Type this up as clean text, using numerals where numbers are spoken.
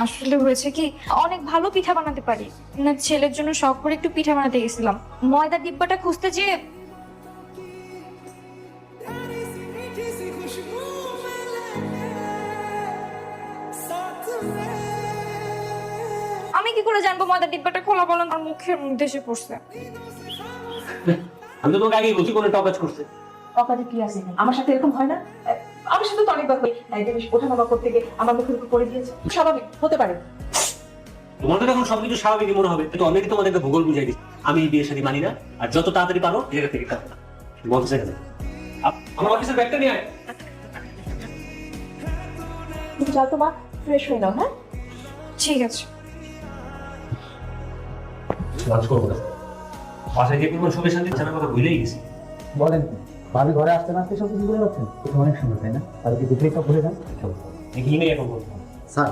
আসলে হয়েছে কি, অনেক ভালো পিঠা বানাতে পারি না, ছেলের জন্য শখ করে একটু পিঠা বানাতে গেছিলাম, ময়দার ডিব্বাটা খুঁজতে যেয়ে আমি কি করে জানবো ময়দার ডিব্বাটা খোলা, বলেন? আর মুখের মধ্যে এসে পড়ছে। আমি তো তোকে আগেই বলছি কোনো টকাজ করছে। অকাজে কি আছে? আমার সাথে এরকম হয় না? আমার সাথে তো অনেকবার হয়। একদিন ওঠানামা করতে গিয়ে আমার মুখের উপর পড়ে গিয়েছে। স্বাভাবিক হতে পারে। তোমাদের এখন সবকিছু স্বাভাবিকই মনে হবে, কিন্তু অলরেডি তোমাদেরকে ভূগোল বুঝাই দিচ্ছি। আমি এই বিয়ের সাথে মানি না, আর যত তাড়াতাড়ি পারো এই জায়গা থেকে কাটো। বলছে কেন? আমার অফিসের ব্যাগটা নিয়ে আয়। তুমি যাও তো মা, ফ্রেশ হয়ে নাও। হ্যাঁ, ঠিক আছে। লাঞ্চ করবো না, বাসায় গিয়ে কোনো সুখে শান্তি জানার কথা ভুলেই গেছি। বলেন ভাবি ঘরে আসতে না আসতে সব কিছু বলে রাখছেন, এটা অনেক সুন্দর তাই না? তাহলে কি দুটোই সব ভুলে যান? দেখি ইমেল এখন বলতে স্যার